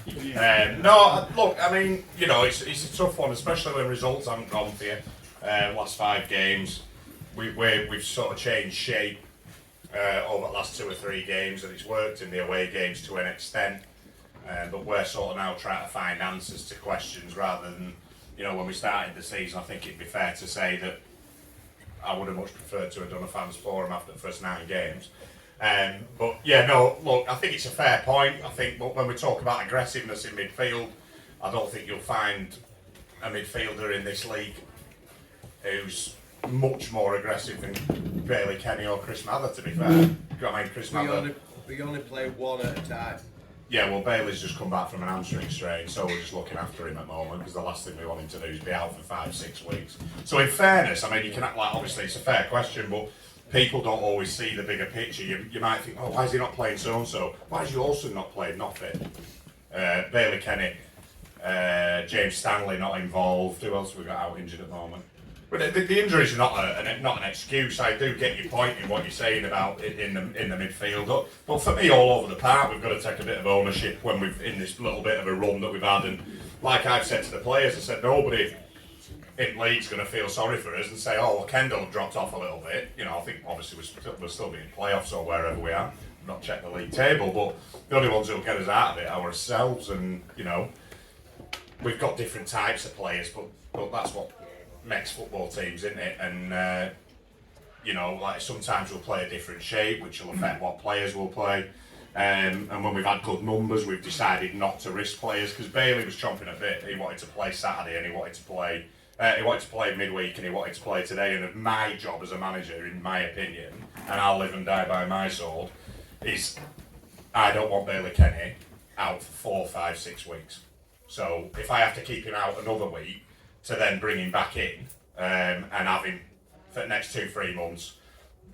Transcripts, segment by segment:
No, look, I mean, you know, it's a tough one, especially when results haven't gone for you. Last 5 games, we've sort of changed shape over the last 2 or 3 games, and it's worked in the away games to an extent. But we're sort of now trying to find answers to questions rather than, you know, when we started the season. I think it'd be fair to say that I would have much preferred to have done a fans forum after the first 9 games. But yeah, no, look, I think it's a fair point. I think when we talk about aggressiveness in midfield, I don't think you'll find a midfielder in this league who's much more aggressive than Bailey Kenny or Chris Mather, to be fair. I mean, Chris Mather. We only play one at a time. Yeah, well, Bailey's just come back from an hamstring strain, so we're just looking after him at the moment because the last thing we want him to do is be out for 5-6 weeks. So, in fairness, I mean, you can act like, obviously, it's a fair question, but people don't always see the bigger picture. You might think, oh, why is he not playing so and so? Why is Youlson not playing? Not fit. Bailey Kenny, James Stanley not involved. Who else have we got out injured at the moment? But the injuries are not an excuse. I do get your point in what you're saying about it in the midfield. But for me, all over the park, we've got to take a bit of ownership when we've in this little bit of a run that we've had. And like I've said to the players, I said nobody in league's going to feel sorry for us and say, oh, well, Kendal have dropped off a little bit. You know, I think obviously we're still being playoffs or wherever we are. I've not checked the league table, but the only ones who'll get us out of it are ourselves. And you know, we've got different types of players, but that's what makes football teams, isn't it? And you know, like sometimes we'll play a different shape, which will affect what players will play. And when we've had good numbers, we've decided not to risk players because Bailey was chomping a bit. He wanted to play Saturday and he wanted to play. He wanted to play midweek and he wanted to play today. And my job as a manager, in my opinion, and I'll live and die by my sword, is I don't want Bailey Kenny out for 4, 5, 6 weeks. So if I have to keep him out another week to then bring him back in and have him for the next 2-3 months,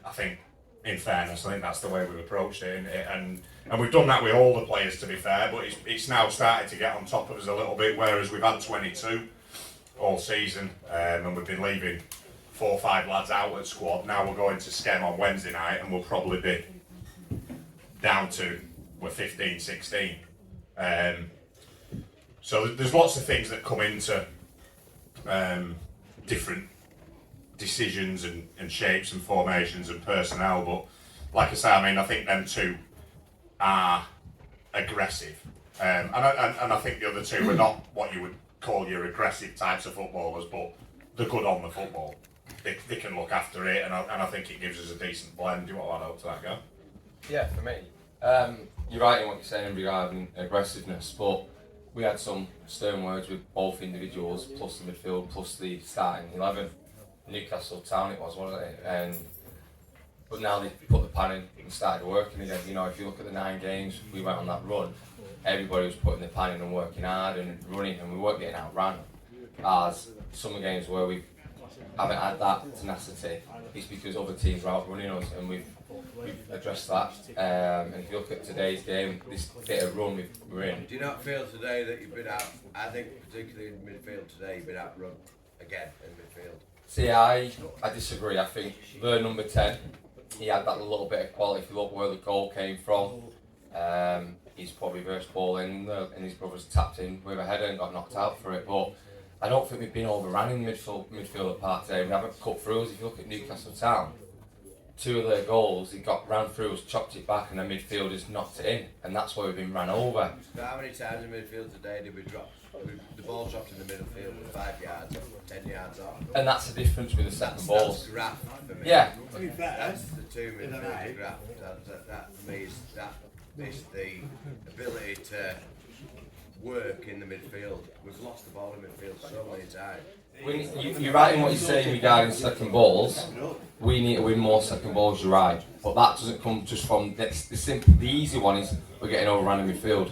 I think, in fairness, I think that's the way we've approached it, and we've done that with all the players, to be fair. But it's now started to get on top of us a little bit. Whereas we've had 22 all season, and we've been leaving 4 or 5 lads out at squad. Now we're going to Skem on Wednesday night, and we'll probably be down to 15, 16. So there's lots of things that come into different decisions and shapes and formations and personnel, but like I say, I mean, I think them 2 are aggressive, and I think the other 2 are not what you would call your aggressive types of footballers, but they're good on the football. They can look after it, and I think it gives us a decent blend. Do you want to add up to that, Gav? Yeah, for me, you're right in what you're saying regarding aggressiveness, but we had some stern words with both individuals, plus the midfield, plus the starting 11. Newcastle Town it was, wasn't it? But now they put the pan in and started working again. You know, if you look at the 9 games we went on that run, everybody was putting the pan in and working hard and running, and we weren't getting outran. As some games where we haven't had that tenacity, it's because other teams are outrunning us, and we've addressed that. And if you look at today's game, this bit of run we're in. Do you not feel today that you've been out? I think particularly in midfield today, you've been outrun again in midfield. See, I disagree. I think the number 10, he had that little bit of quality. If you look where the goal came from, he's probably reversed ball in there, and his brother's tapped in with a header and got knocked out for it. But I don't think we've been overrun in midfield apart today. We haven't cut through us. If you look at Newcastle Town, 2 of their goals, he got ran through us, chopped it back, and the midfielders knocked it in, and that's why we've been ran over. So how many times in midfield today did we drop? The ball dropped in the middle field with 5 yards, 10 yards off. And that's the difference with the second balls. That's graft for me. Yeah. That's the 2 midfield graft. That for me is the ability to work in the midfield. We've lost the ball in midfield so many times. You're right in what you're saying regarding second balls. We need to win more second balls, you're right. But that doesn't come just from the easy one is we're getting overrun in midfield.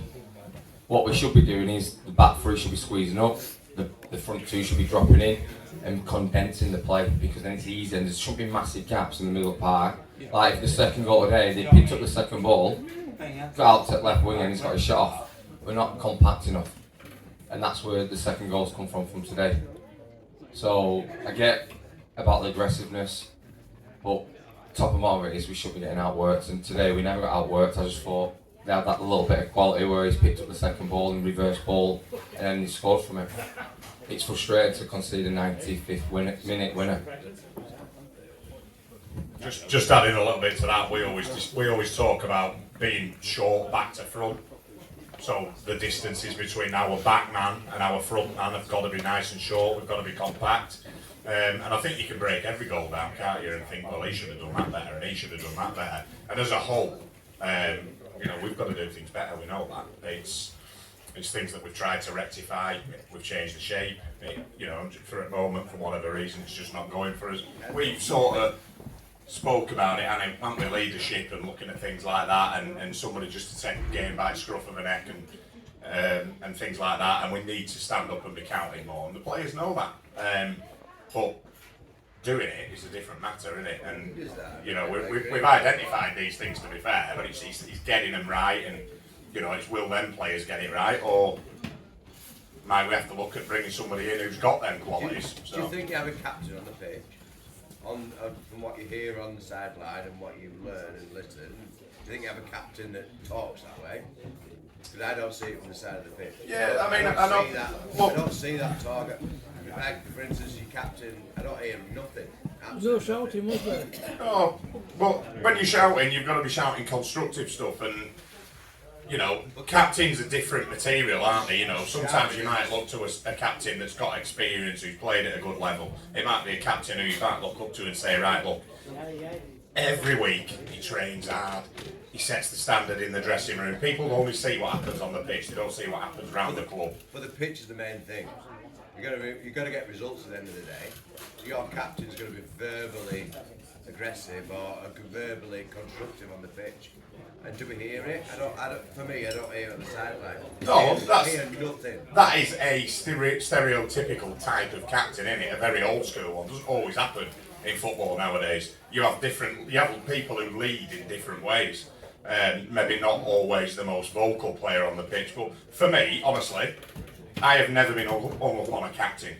What we should be doing is the back 3 should be squeezing up, the front 2 should be dropping in and condensing the play, because then it's easy and there shouldn't be massive gaps in the middle of the park. Like the second goal today, they picked up the second ball, got out to the left wing and he's got his shot off. We're not compact enough, and that's where the second goals come from today. So I get about the aggressiveness, but top and bottom of it is we should be getting outworked, and today we never got outworked. I just thought they had that little bit of quality where he's picked up the second ball and reverse ball and then he scored from it. It's frustrating to concede a 95th minute winner. Just adding a little bit to that, we always talk about being short back to front. So the distances between our back man and our front man have got to be nice and short. We've got to be compact. And I think you can break every goal down, can't you? And think, well, he should have done that better, and he should have done that better. And as a whole, we've got to do things better. We know that. It's things that we've tried to rectify. We've changed the shape. For a moment, for whatever reason, it's just not going for us. We've sort of spoke about it, and with leadership and looking at things like that, and somebody just to take the game by the scruff of the neck and things like that. And we need to stand up and be counted more. And the players know that. But doing it is a different matter, isn't it? And we've identified these things, to be fair, but it's getting them right, and it's will them players get it right, or might we have to look at bringing somebody in who's got them qualities? Do you think you have a captain on the pitch? From what you hear on the sideline and what you learn and listen, do you think you have a captain that talks that way? Because I don't see it from the side of the pitch. Yeah, I don't see that target. For instance, your captain, I don't hear nothing. There's no shouting, was there? Oh, well, when you're shouting, you've got to be shouting constructive stuff, and captains are different material, aren't they? Sometimes you might look to a captain that's got experience, who's played at a good level. It might be a captain who you might look up to and say, right, look, every week he trains hard, he sets the standard in the dressing room. People only see what happens on the pitch, they don't see what happens around the club. But the pitch is the main thing. You've got to get results at the end of the day. Your captain's going to be verbally aggressive or verbally constructive on the pitch. And do we hear it? For me, I don't hear it on the sideline. No, nothing. That is a stereotypical type of captain, isn't it? A very old school one. Doesn't always happen in football nowadays. You have people who lead in different ways. Maybe not always the most vocal player on the pitch, but for me, honestly, I have never been hung up on a captain.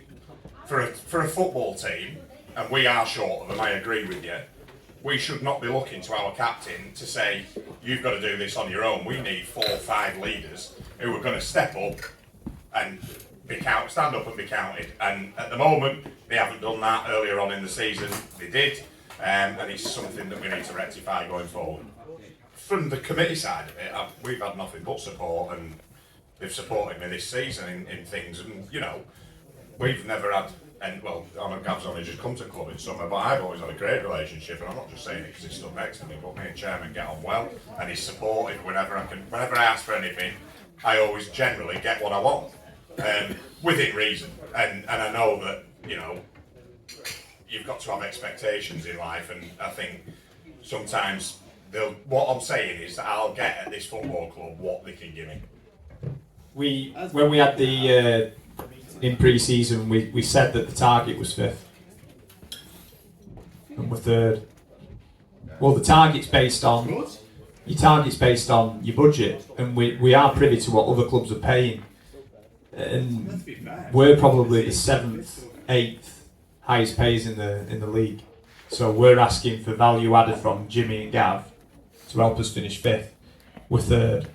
For a football team, and we are short of them, I agree with you, we should not be looking to our captain to say, you've got to do this on your own. We need 4 or 5 leaders who are going to step up and stand up and be counted. And at the moment, they haven't done that. Earlier on in the season, they did. And it's something that we need to rectify going forward. From the committee side of it, we've had nothing but support, and they've supported me this season in things. And, we've never had, and well, I know Gav's only just come to club in summer, but I've always had a great relationship, and I'm not just saying it because he's stood next to me, but me and Chairman get on well, and he's supportive whenever I ask for anything. I always generally get what I want, within reason, and I know that, you've got to have expectations in life, and I think sometimes what I'm saying is that I'll get at this football club what they can give me. When we had the in pre-season, we said that the target was 5th, and we're 3rd. Well, the target's based on your budget, and we are privy to what other clubs are paying, and we're probably the 7th, 8th highest pays in the league. So we're asking for value added from Jimmy and Gav to help us finish 5th. We're 3rd.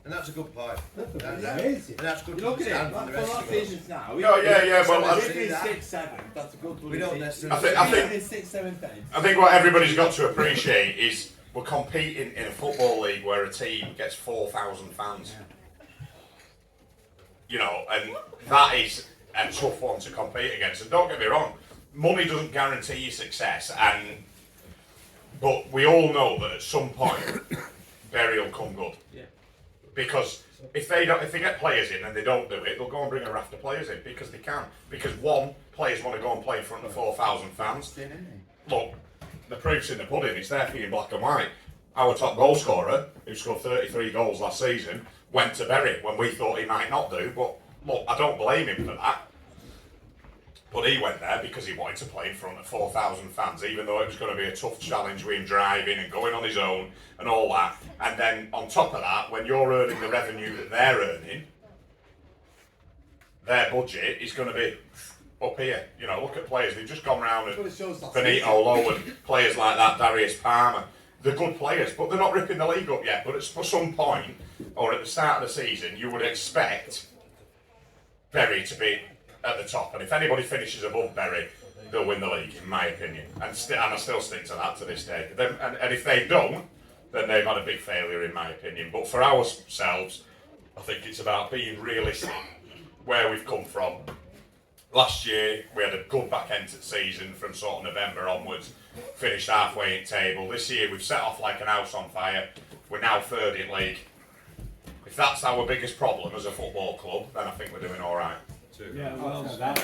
And that's a good point. That's amazing. And that's good to Look at understand it, for the for rest our of us. seasons now. Well, If it's 6, 7, that's a good one. We don't necessarily. I think If it's 6, 7, 10. I think what everybody's got to appreciate is we're competing in a football league where a team gets 4,000 fans. And that is a tough one to compete against. And don't get me wrong, money doesn't guarantee you success, but we all know that at some point, Bury will come good. Yeah. Because if they get players in and they don't do it, they'll go and bring a raft of players in because they can. Because players want to go and play in front of 4,000 fans. Look, the proof's in the pudding. It's there for you in black and white. Our top goal scorer, who scored 33 goals last season, went to Bury when we thought he might not do. But look, I don't blame him for that. But he went there because he wanted to play in front of 4,000 fans, even though it was going to be a tough challenge with him driving and going on his own and all that. And then on top of that, when you're earning the revenue that they're earning, their budget is going to be up here. Look at players. They've just gone round and Benito Lowe and players like that, Darius Palmer. they're good players, but they're not ripping the league up yet. But at some point, or at the start of the season, you would expect Bury to be at the top. And if anybody finishes above Bury, they'll win the league, in my opinion. And I still stick to that to this day. And if they don't, then they've had a big failure, in my opinion. But for ourselves, I think it's about being realistic where we've come from. Last year, we had a good back end to the season from sort of November onwards, finished halfway in table. This year, we've set off like an house on fire. We're now third in league. If that's our biggest problem as a football club, then I think we're doing all right. Yeah, well done.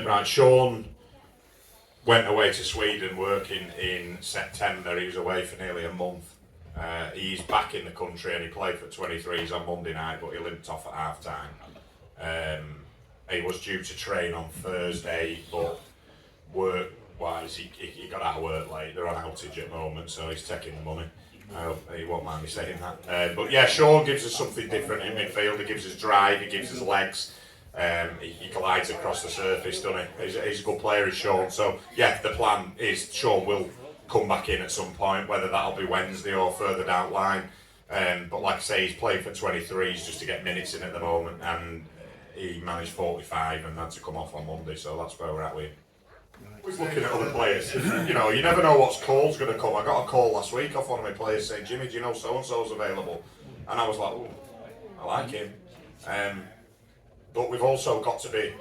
Right, Sean went away to Sweden working in September. He was away for nearly a month. He's back in the country and he played for 23s on Monday night, but he limped off at half time. He was due to train on Thursday, but work-wise, he got out of work late. They're on outage at the moment, so he's taking the money. I hope he won't mind me saying that. But yeah, Sean gives us something different in midfield. He gives us drive, he gives us legs. He glides across the surface, doesn't he? He's a good player, is Sean. So yeah, the plan is Sean will come back in at some point, whether that'll be Wednesday or further down the line. But like I say, he's playing for 23s just to get minutes in at the moment, and he managed 45 and had to come off on Monday, so that's where we're at with him. Always looking at other players. You know, you never know what's call's going to come. I got a call last week off one of my players saying, "Jimmy, do you know so-and-so's available?" And I was like, "Ooh, I like him." But we've also got to be,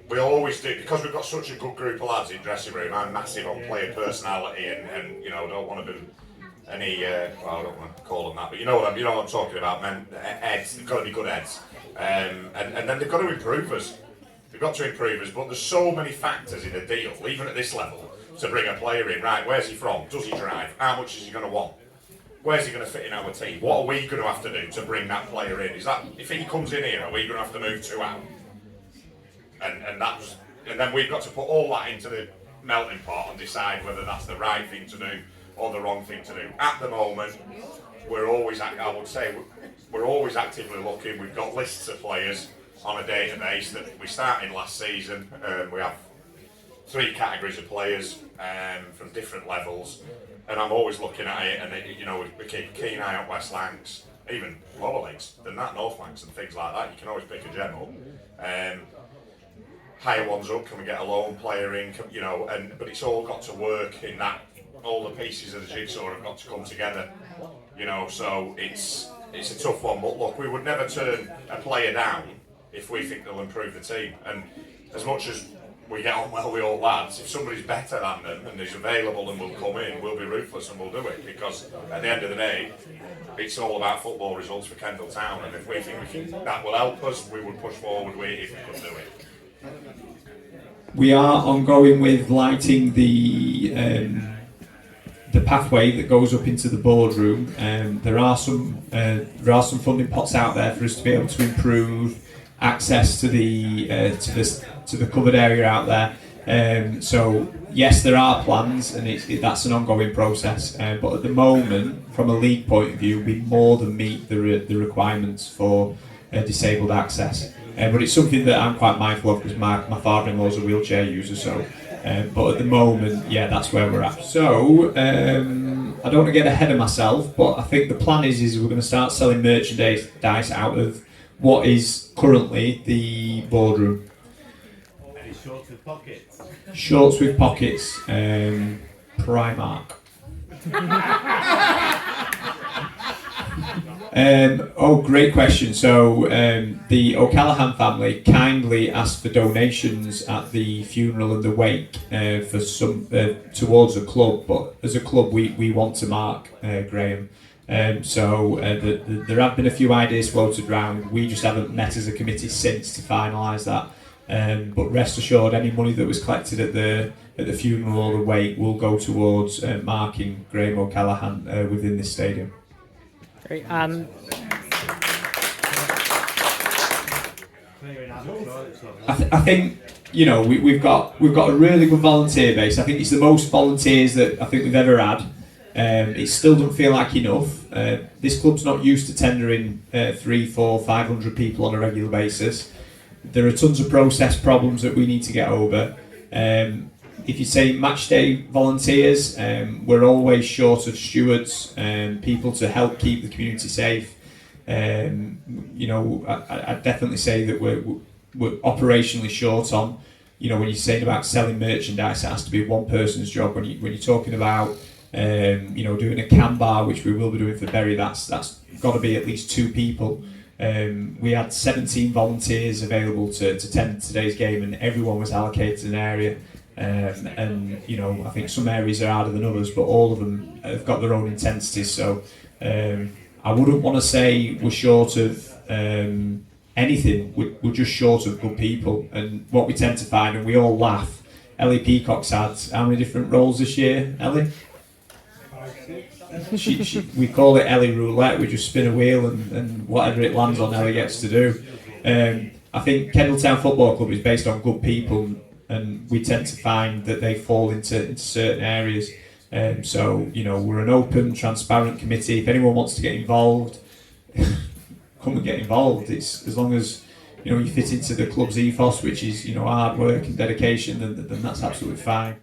we always do, because we've got such a good group of lads in dressing room. I'm massive on player personality and you know, don't want to be any, well, I don't want to call them that, but you know what I'm talking about, men, heads, they've got to be good heads. And then they've got to improve us. They've got to improve us, but there's so many factors in a deal, even at this level, to bring a player in. Right, where's he from? Does he drive? How much is he going to want? Where's he going to fit in our team? What are we going to have to do to bring that player in? Is that, if he comes in here, are we going to have to move 2 out? And then we've got to put all that into the melting pot and decide whether that's the right thing to do or the wrong thing to do. At the moment, we're always actively looking. We've got lists of players on a database that we started last season. We have 3 categories of players from different levels, and I'm always looking at it. And you know, we keep a keen eye on West Lancs, even lower leagues than that, North Lancs and things like that. You can always pick a general. Higher ones up, can we get a loan player in? You know, but it's all got to work in that. All the pieces of the jigsaw have got to come together. You know, so it's a tough one. But look, we would never turn a player down if we think they'll improve the team. And as much as we get on well with all lads, if somebody's better than them and is available and will come in, we'll be ruthless and we'll do it, because at the end of the day, it's all about football results for Kendal Town, and if we think that will help us, we would push forward with it if we could do it. We are ongoing with lighting the pathway that goes up into the boardroom. There are some funding pots out there for us to be able to improve access to the covered area out there. So yes, there are plans, and that's an ongoing process. But at the moment, from a league point of view, we more than meet the requirements for disabled access. But it's something that I'm quite mindful of, because my father-in-law's a wheelchair user. So, but at the moment, yeah, that's where we're at. So I don't want to get ahead of myself, but I think the plan is we're going to start selling merchandise out of what is currently the boardroom. Any shorts with pockets? Shorts with pockets, Primark. Great question. So the O'Callaghan family kindly asked for donations at the funeral and the wake for some towards a club, but as a club we want to mark Graham. So there have been a few ideas floated around. We just haven't met as a committee since to finalise that. But rest assured, any money that was collected at the funeral or the wake will go towards marking Graham O'Callaghan within this stadium. Great. I think, you know, we've got a really good volunteer base. I think it's the most volunteers that I think we've ever had. It still doesn't feel like enough. This club's not used to tendering 300, 400, 500 people on a regular basis. there are tons of process problems that we need to get over. If you say match day volunteers, we're always short of stewards and people to help keep the community safe. You know, I'd definitely say that we're operationally short on. You know, when you're saying about selling merchandise, it has to be one person's job. When you're talking about you know, doing a can bar, which we will be doing for Bury, that's got to be at least 2 people. We had 17 volunteers available to attend today's game, and everyone was allocated an area. And you know, I think some areas are harder than others, but all of them have got their own intensities. So I wouldn't want to say we're short of anything. We're just short of good people. And what we tend to find, and we all laugh, Ellie Peacock's had how many different roles this year, Ellie? We call it Ellie Roulette. We just spin a wheel and whatever it lands on, Ellie gets to do. I think Kendal Town Football Club is based on good people, and we tend to find that they fall into certain areas. So, you know, we're an open, transparent committee. If anyone wants to get involved, come and get involved. It's as long as, you know, you fit into the club's ethos, which is, you know, hard work and dedication, then that's absolutely fine.